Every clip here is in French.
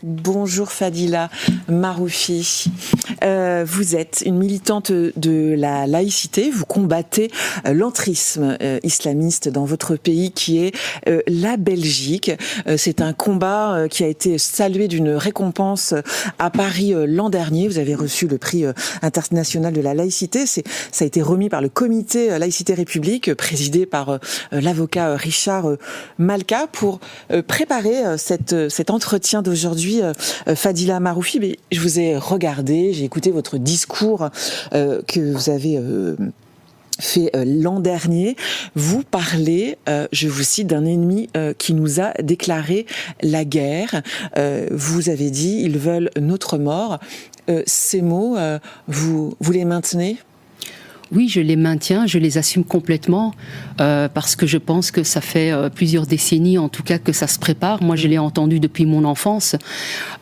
Bonjour Fadila Maroufi. Vous êtes une militante de la laïcité. Vous combattez l'entrisme islamiste dans votre pays qui est la Belgique. C'est un combat qui a été salué d'une récompense à Paris l'an dernier. Vous avez reçu le prix international de la laïcité. Ça a été remis par le comité Laïcité République, présidé par l'avocat Richard Malka. Pour préparer cet entretien d'aujourd'hui, Fadila Maroufi, mais je vous ai regardé, j'ai écouté votre discours que vous avez fait l'an dernier. Vous parlez, je vous cite, d'un ennemi qui nous a déclaré la guerre. Vous avez dit, ils veulent notre mort. Ces mots, vous les maintenez ? Oui, je les maintiens, je les assume complètement parce que je pense que ça fait plusieurs décennies en tout cas que ça se prépare. Moi, je l'ai entendu depuis mon enfance.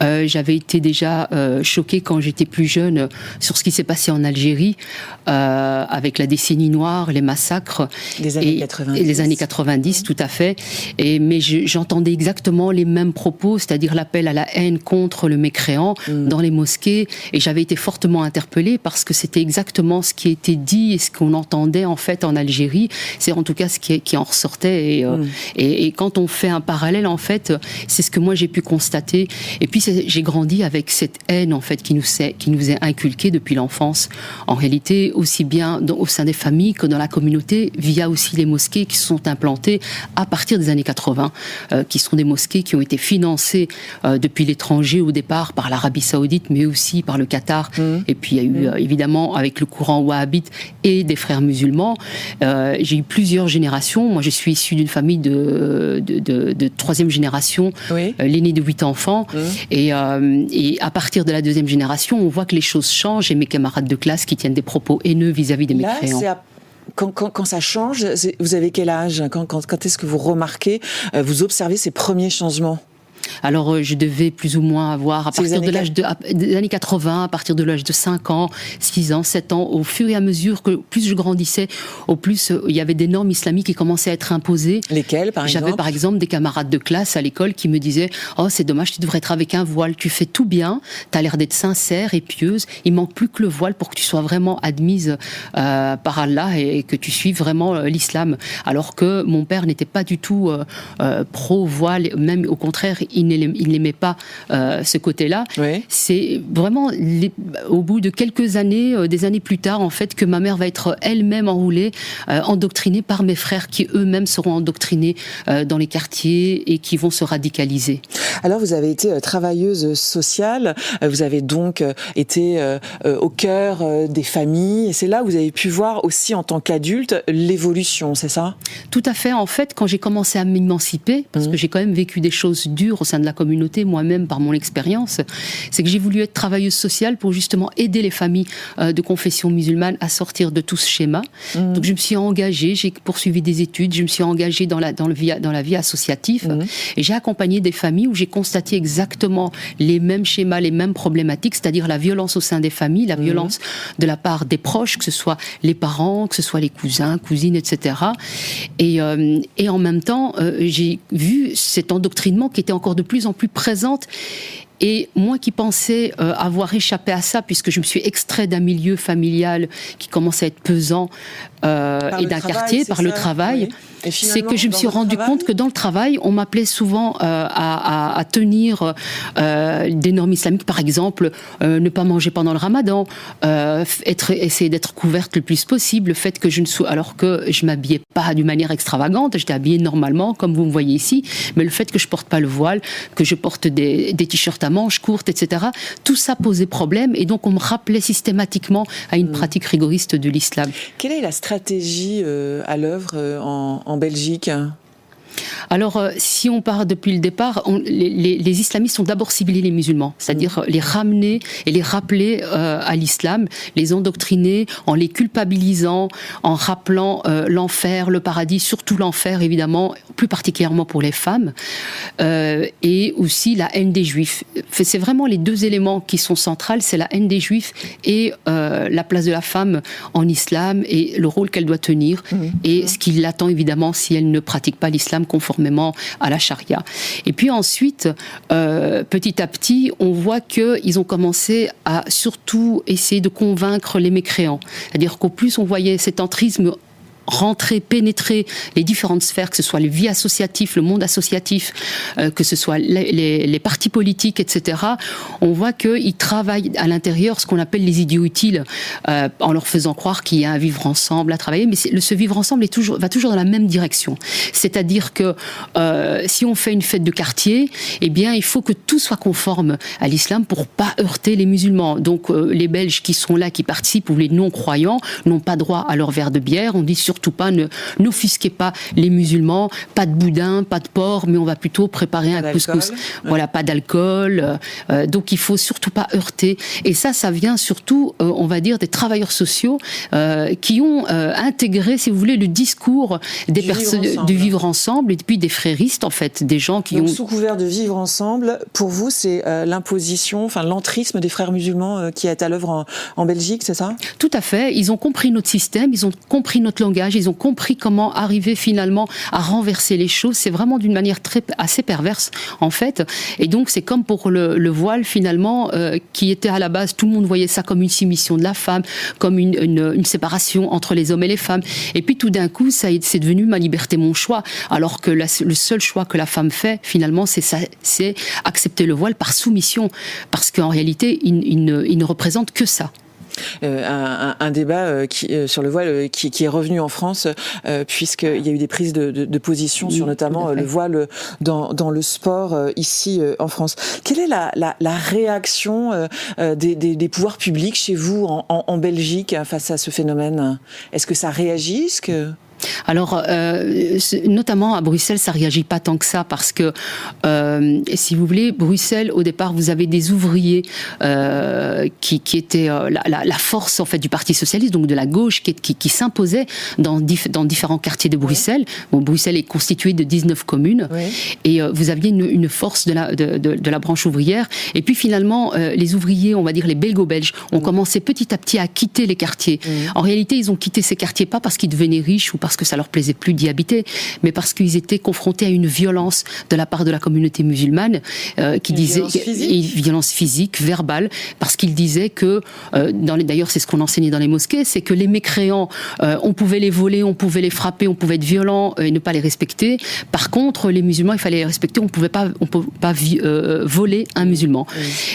J'avais été déjà choquée quand j'étais plus jeune sur ce qui s'est passé en Algérie avec la décennie noire, les massacres. Les années 90. Et les années 90, tout à fait. Mais j'entendais exactement les mêmes propos, c'est-à-dire l'appel à la haine contre le mécréant dans les mosquées. Et j'avais été fortement interpellée parce que c'était exactement ce qui était dit et ce qu'on entendait en fait en Algérie, c'est en tout cas ce qui en ressortait. Et quand on fait un parallèle, en fait, c'est ce que moi j'ai pu constater. Et puis j'ai grandi avec cette haine en fait qui nous est inculquée depuis l'enfance. En réalité, aussi bien au sein des familles que dans la communauté, via aussi les mosquées qui se sont implantées à partir des années 80, qui sont des mosquées qui ont été financées depuis l'étranger au départ par l'Arabie Saoudite, mais aussi par le Qatar. Et puis il y a eu évidemment avec le courant wahhabite et des frères musulmans. J'ai eu plusieurs générations. Moi, je suis issue d'une famille de troisième génération, l'aîné de 8 enfants. Et à partir de la deuxième génération, on voit que les choses changent et mes camarades de classe qui tiennent des propos haineux vis-à-vis des mécréants. Quand ça change, vous avez quel âge ? Quand est-ce que vous remarquez, vous observez ces premiers changements ? Alors, je devais plus ou moins avoir, à partir de l'âge des années 80, à partir de l'âge de 5 ans, 6 ans, 7 ans, au fur et à mesure que plus je grandissais, au plus il y avait des normes islamiques qui commençaient à être imposées. Lesquelles, par exemple ? J'avais par exemple des camarades de classe à l'école qui me disaient « Oh, c'est dommage, tu devrais être avec un voile, tu fais tout bien, tu as l'air d'être sincère et pieuse, il manque plus que le voile pour que tu sois vraiment admise par Allah et que tu suives vraiment l'islam. » Alors que mon père n'était pas du tout pro-voile, même au contraire, il n'aimait pas ce côté-là. C'est vraiment au bout de quelques années, des années plus tard, en fait, que ma mère va être elle-même enroulée, endoctrinée par mes frères qui eux-mêmes seront endoctrinés dans les quartiers et qui vont se radicaliser. Alors, vous avez été travailleuse sociale, vous avez donc été au cœur des familles, et c'est là où vous avez pu voir aussi en tant qu'adulte l'évolution, c'est ça ? Tout à fait. En fait, quand j'ai commencé à m'émanciper, parce que j'ai quand même vécu des choses dures au sein de la communauté, moi-même, par mon expérience, c'est que j'ai voulu être travailleuse sociale pour justement aider les familles de confession musulmane à sortir de tout ce schéma. Donc je me suis engagée, j'ai poursuivi des études, je me suis engagée dans la vie associative et j'ai accompagné des familles où j'ai constaté exactement les mêmes schémas, les mêmes problématiques, c'est-à-dire la violence au sein des familles, la violence de la part des proches, que ce soit les parents, que ce soit les cousins, cousines, etc. Et en même temps, j'ai vu cet endoctrinement qui était encore de plus en plus présente. Et moi qui pensais avoir échappé à ça, puisque je me suis extrait d'un milieu familial qui commençait à être pesant et d'un quartier, par le travail, c'est que je me suis rendu compte que dans le travail, on m'appelait souvent à tenir des normes islamiques, par exemple, ne pas manger pendant le ramadan, essayer d'être couverte le plus possible, le fait que alors que je m'habillais pas d'une manière extravagante, j'étais habillée normalement, comme vous me voyez ici, mais le fait que je porte pas le voile, que je porte des t-shirts à manches courtes, etc., tout ça posait problème, et donc on me rappelait systématiquement à une pratique rigoriste de l'islam. Quelle est la stratégie à l'œuvre en Belgique ? Alors, si on part depuis le départ, les islamistes ont d'abord ciblé les musulmans, c'est-à-dire les ramener et les rappeler à l'islam, les endoctriner en les culpabilisant, en rappelant l'enfer, le paradis, surtout l'enfer évidemment, plus particulièrement pour les femmes, et aussi la haine des juifs. C'est vraiment les deux éléments qui sont centrales, c'est la haine des juifs et la place de la femme en islam et le rôle qu'elle doit tenir, et ce qui l'attend évidemment si elle ne pratique pas l'islam conformément à la charia. Et puis ensuite, petit à petit, on voit qu'ils ont commencé à surtout essayer de convaincre les mécréants. C'est-à-dire qu'au plus on voyait cet entrisme rentrer, pénétrer les différentes sphères, que ce soit les vies associatives, le monde associatif, que ce soit les partis politiques, etc., on voit qu'ils travaillent à l'intérieur ce qu'on appelle les idiots utiles, en leur faisant croire qu'il y a un vivre ensemble à travailler, mais ce vivre ensemble va toujours dans la même direction. C'est-à-dire que si on fait une fête de quartier, eh bien, il faut que tout soit conforme à l'islam pour pas heurter les musulmans. Donc, les Belges qui sont là, qui participent, ou les non-croyants, n'ont pas droit à leur verre de bière. On dit surtout pas, n'offusquez pas les musulmans, pas de boudin, pas de porc, mais on va plutôt préparer un couscous. Voilà, pas d'alcool. Donc il faut surtout pas heurter. Et ça vient surtout, on va dire, des travailleurs sociaux qui ont intégré, si vous voulez, le discours des personnes du vivre ensemble, et puis des fréristes, en fait, des gens qui Donc, sous couvert de vivre ensemble, pour vous, c'est l'imposition, enfin l'entrisme des frères musulmans qui est à l'œuvre en Belgique, c'est ça? Tout à fait. Ils ont compris notre système, ils ont compris notre langage, ils ont compris comment arriver finalement à renverser les choses. C'est vraiment d'une manière assez perverse, en fait. Et donc, c'est comme pour le voile, finalement, qui était à la base, tout le monde voyait ça comme une soumission de la femme, comme une séparation entre les hommes et les femmes. Et puis, tout d'un coup, c'est devenu ma liberté, mon choix. Alors que le seul choix que la femme fait, finalement, c'est accepter le voile par soumission. Parce qu'en réalité, il ne représente que ça. Un débat sur le voile qui est revenu en France, puisqu'il y a eu des prises de position sur notamment le voile dans le sport ici en France. Quelle est la réaction des pouvoirs publics chez vous en Belgique face à ce phénomène? Est-ce que ça réagit? Alors, notamment à Bruxelles, ça réagit pas tant que ça parce que, si vous voulez, Bruxelles, au départ, vous avez des ouvriers qui étaient la force en fait du Parti socialiste, donc de la gauche, qui s'imposait dans différents quartiers de Bruxelles. Bon, Bruxelles est constituée de 19 communes, et vous aviez une force de la branche ouvrière. Et puis finalement, les ouvriers, on va dire les belgo-belges, ont commencé petit à petit à quitter les quartiers. En réalité, ils ont quitté ces quartiers pas parce qu'ils devenaient riches ou parce que ça leur plaisait plus d'y habiter, mais parce qu'ils étaient confrontés à une violence de la part de la communauté musulmane, qui disait violence physique, verbale, parce qu'ils disaient que d'ailleurs c'est ce qu'on enseignait dans les mosquées, c'est que les mécréants, on pouvait les voler, on pouvait les frapper, on pouvait être violent et ne pas les respecter. Par contre, les musulmans, il fallait les respecter, on pouvait pas voler un musulman.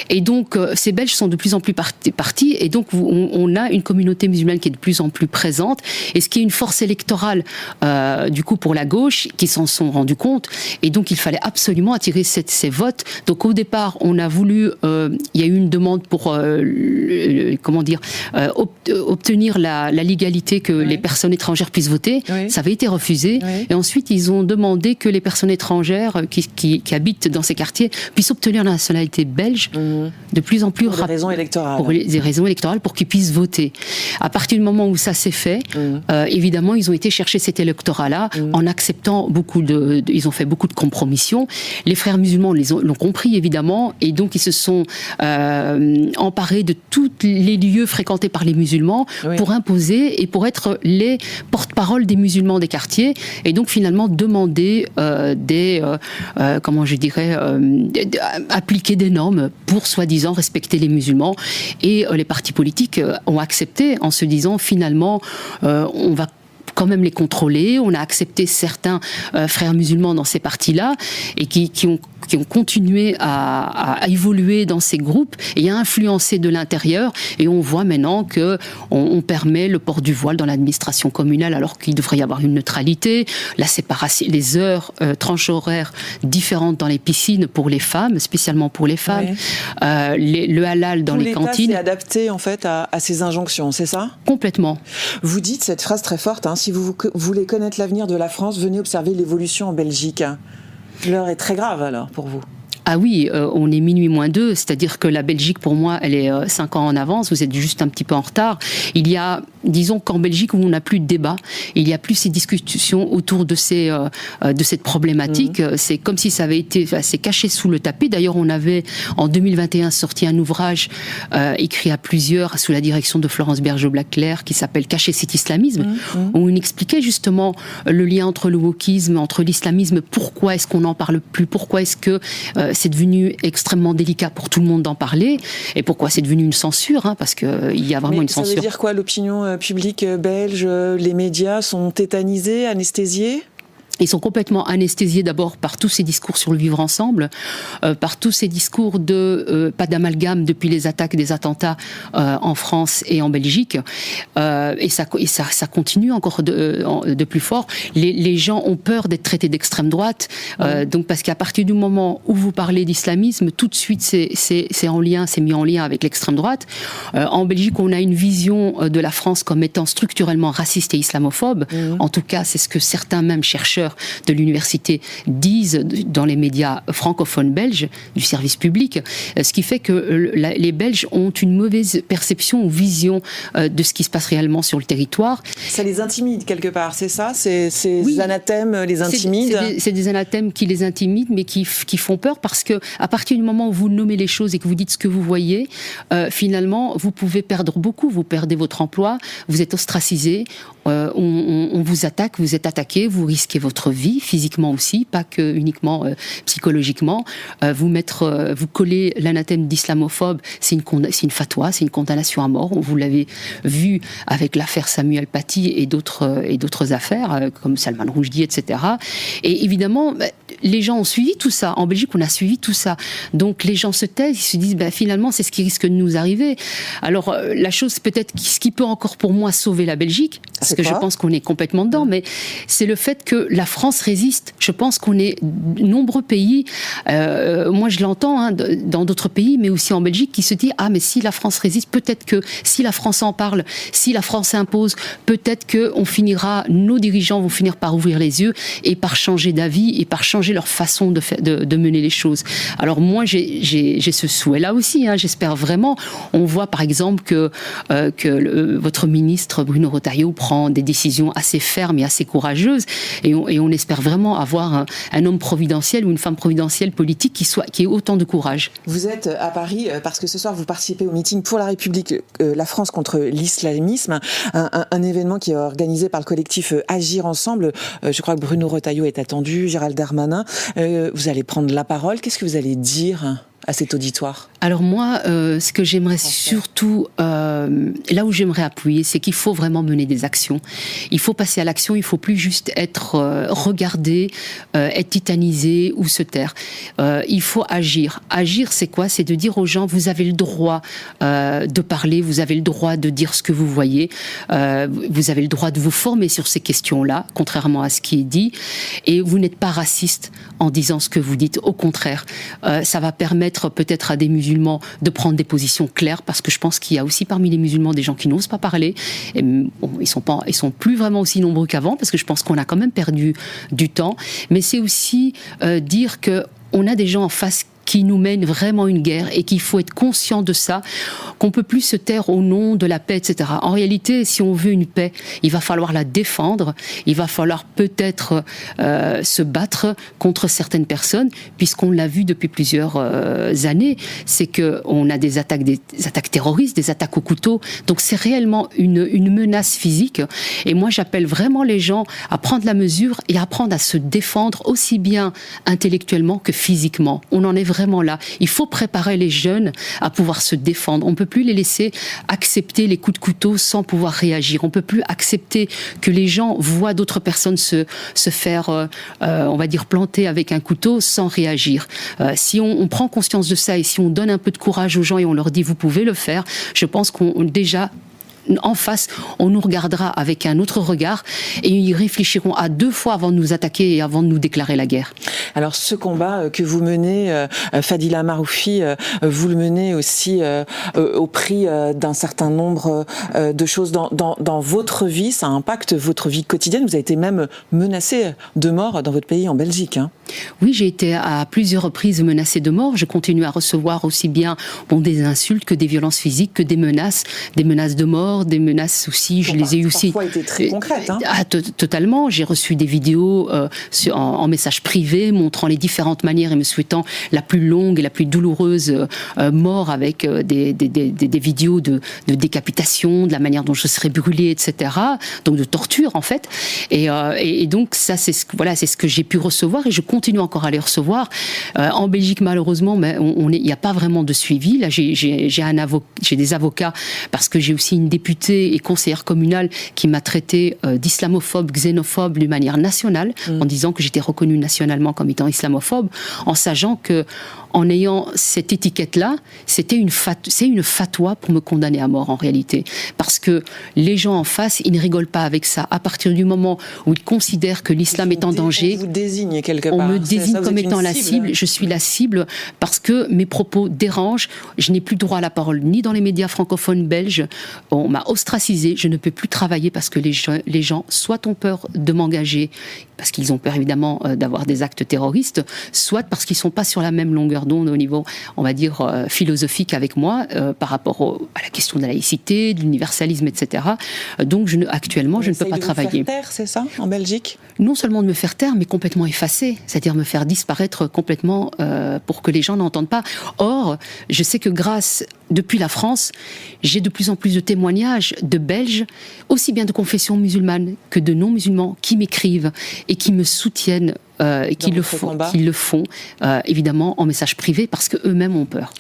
Et donc ces Belges sont de plus en plus partis, et donc on a une communauté musulmane qui est de plus en plus présente, et ce qui est une force électorale du coup pour la gauche, qui s'en sont rendus compte, et donc il fallait absolument attirer ces votes. Donc au départ, on a voulu, il y a eu une demande pour obtenir la légalité que les personnes étrangères puissent voter. Ça avait été refusé, et ensuite ils ont demandé que les personnes étrangères qui habitent dans ces quartiers puissent obtenir la nationalité belge de plus en plus rapidement. Pour des raisons électorales, pour qu'ils puissent voter. À partir du moment où ça s'est fait, évidemment, ils ont été chercher cet électorat-là en acceptant ils ont fait beaucoup de compromissions. Les frères musulmans l'ont compris, évidemment, et donc ils se sont emparés de tous les lieux fréquentés par les musulmans pour imposer et pour être les porte-parole des musulmans des quartiers, et donc finalement demander appliquer des normes pour soi-disant respecter les musulmans. Et les partis politiques ont accepté en se disant finalement on va quand même les contrôler. On a accepté certains frères musulmans dans ces partis-là, et qui ont continué à évoluer dans ces groupes et à influencer de l'intérieur. Et on voit maintenant qu'on permet le port du voile dans l'administration communale, alors qu'il devrait y avoir une neutralité, la séparation, les heures, tranches horaires différentes dans les piscines pour les femmes, spécialement pour les femmes, le halal dans les cantines. L'État s'est adapté en fait à ces injonctions, c'est ça? Complètement. Vous dites cette phrase très forte, si vous voulez connaître l'avenir de la France, venez observer l'évolution en Belgique. L'heure est très grave alors pour vous. Ah oui, on est minuit moins 2, c'est-à-dire que la Belgique, pour moi, elle est 5 ans en avance, vous êtes juste un petit peu en retard. Il y a disons qu'en Belgique, où on n'a plus de débat, il n'y a plus ces discussions autour de cette problématique. C'est comme si ça avait été c'est caché sous le tapis. D'ailleurs, on avait en 2021 sorti un ouvrage écrit à plusieurs sous la direction de Florence Bergeau-Blaclair qui s'appelle Cacher cet islamisme, où on expliquait justement le lien entre le wokisme, entre l'islamisme. Pourquoi est-ce qu'on n'en parle plus? Pourquoi est-ce que c'est devenu extrêmement délicat pour tout le monde d'en parler? Et pourquoi c'est devenu une censure, parce qu'il y a vraiment une censure. Ça veut dire quoi, l'opinion public belge, les médias sont tétanisés, anesthésiés? Ils sont complètement anesthésiés d'abord par tous ces discours sur le vivre ensemble, par tous ces discours de pas d'amalgame depuis les attaques des attentats en France et en Belgique, et ça continue encore de plus fort. Les gens ont peur d'être traités d'extrême droite, donc parce qu'à partir du moment où vous parlez d'islamisme, tout de suite c'est mis en lien avec l'extrême droite. En Belgique, on a une vision de la France comme étant structurellement raciste et islamophobe. En tout cas, c'est ce que certains même chercheurs de l'université disent dans les médias francophones belges du service public, ce qui fait que les Belges ont une mauvaise perception ou vision de ce qui se passe réellement sur le territoire. Ça les intimide quelque part, c'est ça? Ces anathèmes les intimident? C'est des anathèmes qui les intimident, mais qui font peur, parce que à partir du moment où vous nommez les choses et que vous dites ce que vous voyez, finalement, vous pouvez perdre beaucoup. Vous perdez votre emploi, vous êtes ostracisé, on vous attaque, vous êtes attaqué, vous risquez votre vie, physiquement aussi, pas que uniquement psychologiquement. Vous coller l'anathème d'islamophobe, c'est une fatwa, c'est une condamnation à mort. Vous l'avez vu avec l'affaire Samuel Paty et d'autres affaires, comme Salman Rushdie, etc. Et évidemment, les gens ont suivi tout ça. En Belgique, on a suivi tout ça. Donc les gens se taisent, ils se disent, finalement, c'est ce qui risque de nous arriver. Alors, la chose peut-être, ce qui peut encore pour moi sauver la Belgique, parce que je pense qu'on est complètement dedans, mais c'est le fait que la France résiste. Je pense qu'on est nombreux pays, moi je l'entends dans d'autres pays, mais aussi en Belgique, qui se dit, mais si la France résiste, peut-être que si la France en parle, si la France impose, peut-être que nos dirigeants vont finir par ouvrir les yeux et par changer d'avis et par changer leur façon de mener les choses. Alors moi j'ai ce souhait-là aussi, j'espère vraiment. On voit par exemple que votre ministre Bruno Retailleau prend des décisions assez fermes et assez courageuses, et on espère vraiment avoir un homme providentiel ou une femme providentielle politique qui ait autant de courage. Vous êtes à Paris parce que ce soir vous participez au meeting pour la République, la France contre l'islamisme, un événement qui est organisé par le collectif Agir Ensemble. Je crois que Bruno Retailleau est attendu, Gérald Darmanin. Vous allez prendre la parole. Qu'est-ce que vous allez dire à cet auditoire? Alors moi, ce que j'aimerais surtout, là où j'aimerais appuyer, c'est qu'il faut vraiment mener des actions. Il faut passer à l'action, il ne faut plus juste être regardé, être titanisé ou se taire. Il faut agir. Agir, c'est quoi? C'est de dire aux gens, vous avez le droit de parler, vous avez le droit de dire ce que vous voyez, vous avez le droit de vous former sur ces questions-là, contrairement à ce qui est dit, et vous n'êtes pas raciste en disant ce que vous dites. Au contraire, ça va permettre peut-être à des musulmans de prendre des positions claires, parce que je pense qu'il y a aussi parmi les musulmans des gens qui n'osent pas parler. Et, ils sont plus vraiment aussi nombreux qu'avant, parce que je pense qu'on a quand même perdu du temps. Mais c'est aussi dire que on a des gens en face qui nous mènent vraiment une guerre, et qu'il faut être conscient de ça, qu'on peut plus se taire au nom de la paix, etc. En réalité, si on veut une paix, il va falloir la défendre, il va falloir peut-être se battre contre certaines personnes, puisqu'on l'a vu depuis plusieurs années, c'est qu'on a des attaques terroristes, des attaques au couteau, donc c'est réellement une menace physique. Et moi, j'appelle vraiment les gens à prendre la mesure et à apprendre à se défendre aussi bien intellectuellement que physiquement. On en est vraiment là. Il faut préparer les jeunes à pouvoir se défendre. On ne peut plus les laisser accepter les coups de couteau sans pouvoir réagir. On ne peut plus accepter que les gens voient d'autres personnes se faire, on va dire, planter avec un couteau sans réagir. Si on prend conscience de ça, et si on donne un peu de courage aux gens et on leur dit vous pouvez le faire, je pense qu'on déjà en face, on nous regardera avec un autre regard, et ils réfléchiront à 2 fois avant de nous attaquer et avant de nous déclarer la guerre. Alors ce combat que vous menez, Fadila Maroufi, vous le menez aussi au prix d'un certain nombre de choses dans votre vie. Ça impacte votre vie quotidienne. Vous avez été même menacée de mort dans votre pays, en Belgique. Oui, j'ai été à plusieurs reprises menacée de mort. Je continue à recevoir aussi bien des insultes que des violences physiques, que des menaces de mort, Alors des menaces aussi, je les ai eu aussi. Parfois été très concrètes. Hein. Totalement. J'ai reçu des vidéos en message privé montrant les différentes manières et me souhaitant la plus longue et la plus douloureuse mort, avec des vidéos de décapitation, de la manière dont je serais brûlée, etc. Donc de torture en fait. Et donc ça c'est ce que j'ai pu recevoir et je continue encore à les recevoir. En Belgique malheureusement, mais il n'y a pas vraiment de suivi. Là j'ai des avocats parce que j'ai aussi une députée et conseillère communale qui m'a traité d'islamophobe, xénophobe d'une manière nationale, en disant que j'étais reconnue nationalement comme étant islamophobe, en sachant que en ayant cette étiquette-là, c'est une fatwa pour me condamner à mort en réalité. Parce que les gens en face, ils ne rigolent pas avec ça. À partir du moment où ils considèrent que l'islam est en danger, on vous désigne quelque part. On me désigne comme étant la cible. Je suis la cible parce que mes propos dérangent. Je n'ai plus droit à la parole ni dans les médias francophones belges. On m'a ostracisée. Je ne peux plus travailler parce que les gens soit ont peur de m'engager, parce qu'ils ont peur évidemment d'avoir des actes terroristes, soit parce qu'ils ne sont pas sur la même longueur d'onde au niveau, on va dire, philosophique avec moi par rapport à la question de la laïcité, de l'universalisme, etc. Donc actuellement, je ne peux pas travailler. Vous faire taire, c'est ça, en Belgique ? Non seulement de me faire taire, mais complètement effacer, c'est-à-dire me faire disparaître complètement pour que les gens n'entendent pas. Or, je sais que depuis la France, j'ai de plus en plus de témoignages de Belges, aussi bien de confession musulmane que de non-musulmans, qui m'écrivent et qui me soutiennent, qui le font évidemment en message privé parce qu'eux-mêmes ont peur.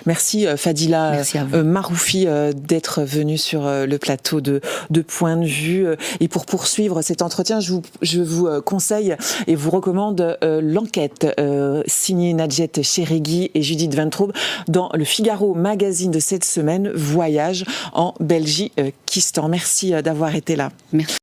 Merci Fadila Maroufi d'être venue sur le plateau de Point de Vue. Et pour poursuivre cet entretien, je vous conseille et vous recommande l'enquête signée Nadjet Cheregui et Judith Weintraub dans le Figaro magazine de cette semaine, Voyage en Belgique-Kistan. Merci d'avoir été là. Merci.